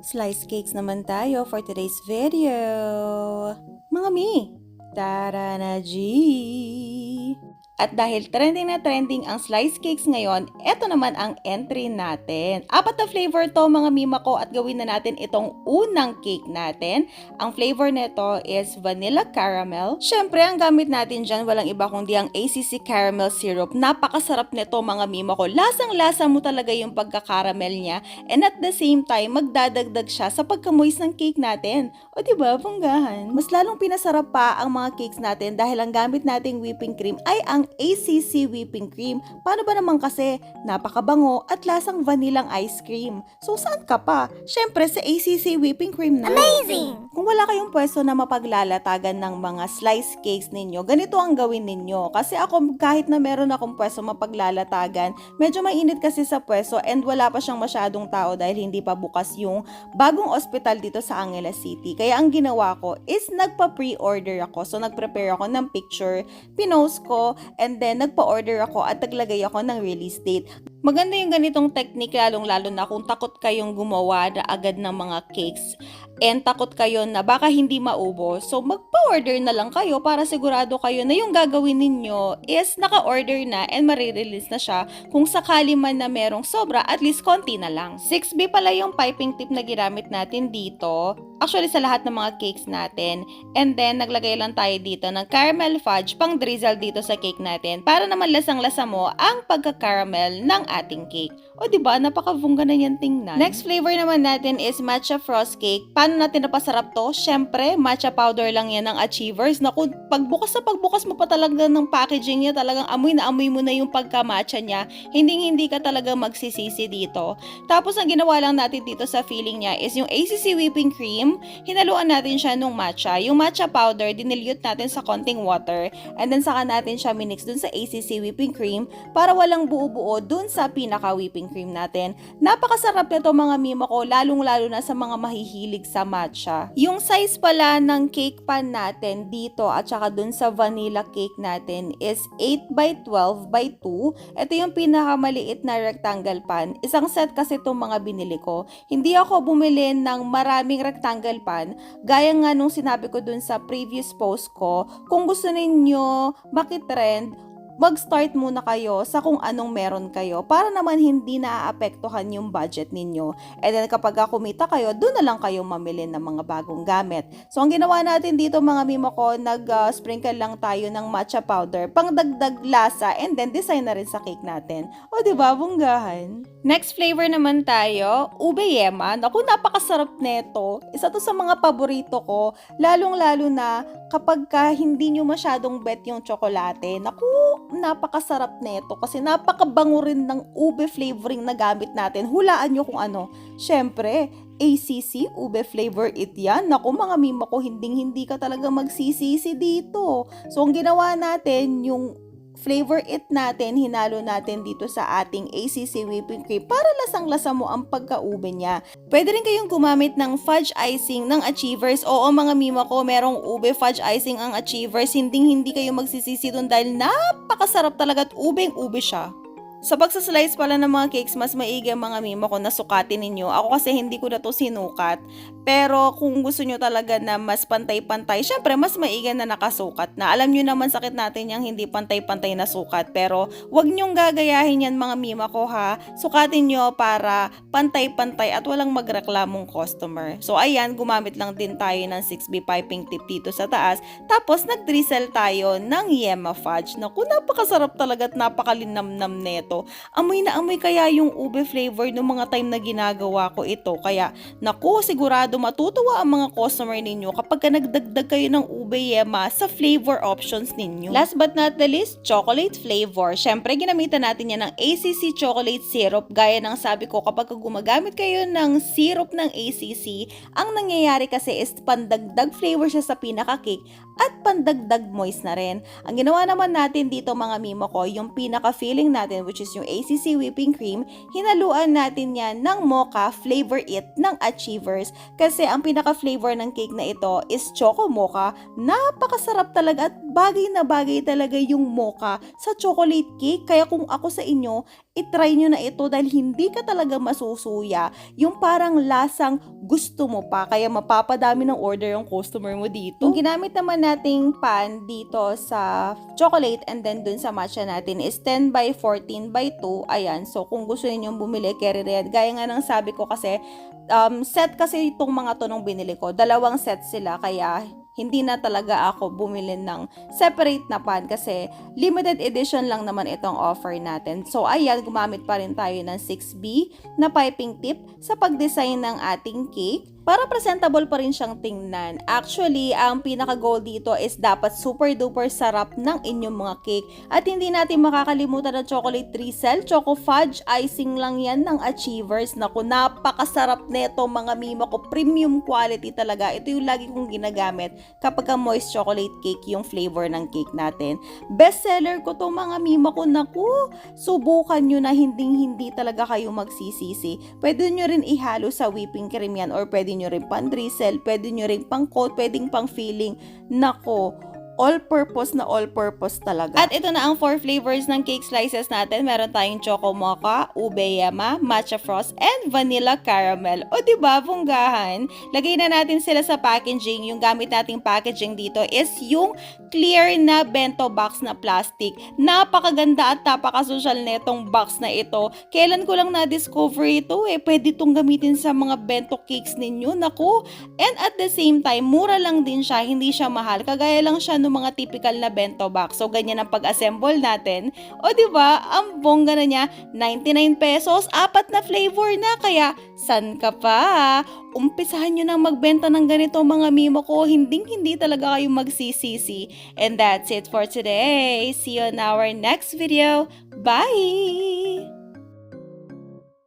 Slice cakes naman tayo for today's video. Mga mi, tara na G! At dahil trending na trending ang slice cakes ngayon, eto naman ang entry natin. 4 na flavor to mga mima ko at gawin na natin itong unang cake natin. Ang flavor nito is vanilla caramel. Syempre, ang gamit natin dyan walang iba kundi ang ACC caramel syrup. Napakasarap nito mga mima ko. Lasang-lasa mo talaga yung pagka-caramel niya. And at the same time, magdadagdag siya sa pagkamoist ng cake natin. O diba, panggahan? Mas lalong pinasarap pa ang mga cakes natin dahil ang gamit nating whipping cream ay ang ACC whipping cream. Paano ba naman kasi? Napakabango at lasang vanillang ice cream. So saan ka pa? Syempre sa ACC whipping cream na. Amazing! Kung wala kayong pwesto na mapaglalatagan ng mga slice cakes ninyo, ganito ang gawin ninyo. Kasi ako kahit na meron akong pwesto mapaglalatagan, medyo mainit kasi sa pwesto and wala pa siyang masyadong tao dahil hindi pa bukas yung bagong ospital dito sa Angeles City. Kaya ang ginawa ko is nagpa-pre-order ako. So nag-prepare ako ng picture, pinost ko, and then nagpa-order ako at naglagay ako ng release date. Maganda yung ganitong technique lalong-lalo na kung takot kayong gumawa na agad ng mga cakes and takot kayo na baka hindi maubos. So magpa-order na lang kayo para sigurado kayo na yung gagawin ninyo is naka-order na and marirelease na siya. Kung sakali man na merong sobra, at least konti na lang. 6B pala yung piping tip na ginamit natin dito. Actually sa lahat ng mga cakes natin. And then naglagay lang tayo dito ng caramel fudge pang drizzle dito sa cake natin para naman lasang-lasa mo ang pagka-caramel ng ating cake. O diba, napakabungga na yan tingnan. Next flavor naman natin is matcha frost cake. Paano natin napasarap to? Syempre, matcha powder lang yan ng Achievers. Naku, pagbukas mo pa talaga ng packaging niya, talagang amoy na amoy mo na yung pagka-matcha niya. Hindi ka talaga magsisisi dito. Tapos, ang ginawa lang natin dito sa filling niya is yung ACC whipping cream. Hinaluan natin siya nung matcha. Yung matcha powder, dinilute natin sa konting water. And then, saka natin siya minix dun sa ACC whipping cream para walang buo-buo dun sa pinaka-whipping cream natin. Napakasarap nito mga mima ko, lalong-lalo na sa mga mahihilig sa matcha. Yung size pala ng cake pan natin dito at saka dun sa vanilla cake natin is 8x12x2. Ito yung pinakamaliit na rectangle pan. Isang set kasi itong mga binili ko. Hindi ako bumili ng maraming rectangle pan. Gaya nga nung sinabi ko dun sa previous post ko, kung gusto ninyo makitrend, mag-start muna kayo sa kung anong meron kayo para naman hindi naaapektuhan yung budget ninyo. And then kapag kumita kayo, doon na lang kayo mamili ng mga bagong gamit. So ang ginawa natin dito mga mimo ko, nag-sprinkle lang tayo ng matcha powder, pang dagdag lasa and then design na rin sa cake natin. O diba, bunggahan? Next flavor naman tayo, ube yema. Naku, napakasarap neto. Isa to sa mga paborito ko, lalong-lalo na kapag hindi nyo masyadong bet yung tsokolate. Naku, napakasarap neto kasi napakabango rin ng ube flavoring na gamit natin. Hulaan nyo kung ano. Syempre, ACC, ube flavor it yan. Naku mga mima ko, hindi ka talaga magsisisi dito. So, ang ginawa natin, yung flavor it natin, hinalo natin dito sa ating ACC whipping cream para lasang-lasa mo ang pagka-ube niya. Pwede rin kayong gumamit ng fudge icing ng Achievers. Oo mga mima ko, merong ube fudge icing ang Achievers. Hindi kayo magsisisi dun dahil napakasarap talaga at ubeng-ube siya. Sa pagsaslice pala ng mga cakes, mas maigi mga mimo ko na sukatin ninyo. Ako kasi hindi ko na to sinukat. Pero kung gusto nyo talaga na mas pantay-pantay, syempre mas maigi na nakasukat na. Alam nyo naman sakit natin yung hindi pantay-pantay na sukat. Pero wag nyong gagayahin yan mga mima ko ha. Sukatin nyo para pantay-pantay at walang magreklamong customer. So ayan, gumamit lang din tayo ng 6B piping tip dito sa taas. Tapos nag-drizzle tayo ng yema fudge. Naku, napakasarap talaga at napakalinamnam neto. Amoy na amoy kaya yung ube flavor ng mga time na ginagawa ko ito. Kaya, naku, sigurado matutuwa ang mga customer ninyo kapag nagdagdag kayo ng ube yema sa flavor options ninyo. Last but not the least, chocolate flavor. Syempre, ginamitan natin yan ng ACC chocolate syrup. Gaya ng sabi ko, kapag gumagamit kayo ng syrup ng ACC, ang nangyayari kasi is pandagdag flavor siya sa pinaka-cake at pandagdag moist na rin. Ang ginawa naman natin dito mga mimo ko, yung pinaka-filling natin which is yung ACC whipping cream, hinaluan natin yan ng mocha flavor it ng Achievers. Kasi ang pinaka-flavor ng cake na ito is choco mocha. Napakasarap talaga at bagay na bagay talaga yung mocha sa chocolate cake. Kaya kung ako sa inyo, itry nyo na ito dahil hindi ka talaga masusuya. Yung parang lasang gusto mo pa, kaya mapapadami ng order yung customer mo dito. Yung ginamit naman nating pan dito sa chocolate and then dun sa matcha natin is 10 by 14 by 2. Ayan, so kung gusto niyo bumili, carry red. Gaya nga ng sabi ko kasi, set kasi itong mga to nung binili ko. Dalawang set sila, kaya hindi na talaga ako bumili ng separate na pan kasi limited edition lang naman itong offer natin. So ayan, gumamit pa rin tayo ng 6B na piping tip sa pag-design ng ating cake para presentable pa rin siyang tingnan. Actually, ang pinaka-goal dito is dapat super duper sarap ng inyong mga cake. At hindi natin makakalimutan ng chocolate drizzle, choco fudge, icing lang yan ng Achievers. Naku, napakasarap nito mga mima ko. Premium quality talaga. Ito yung lagi kong ginagamit kapag ang moist chocolate cake yung flavor ng cake natin. Best seller ko to mga mima ko. Naku, subukan nyo na hindi talaga kayo magsisisi. Pwede nyo rin ihalo sa whipping cream yan or pwede nyo rin pang drizzle, pwede nyo rin pang coat, pwedeng pang filling. Nako, all-purpose talaga. At ito na ang 4 flavors ng cake slices natin. Meron tayong choco mocha, ube yema, matcha frost, and vanilla caramel. O diba, bunggahan? Lagay na natin sila sa packaging. Yung gamit nating packaging dito is yung clear na bento box na plastic. Napakaganda at napaka-social netong box na ito. Kailan ko lang na-discover ito eh. Pwede itong gamitin sa mga bento cakes ninyo. Naku! And at the same time, mura lang din siya. Hindi siya mahal. Kagaya lang siya ng mga typical na bento box. So, ganyan ang pag-assemble natin. O, diba? Ang bongga na niya, 99 pesos, 4 na flavor na. Kaya, san ka pa? Umpisahan nyo nang magbenta ng ganito mga mimo ko. Hindi talaga kayo magsisisi. And that's it for today. See you on our next video. Bye!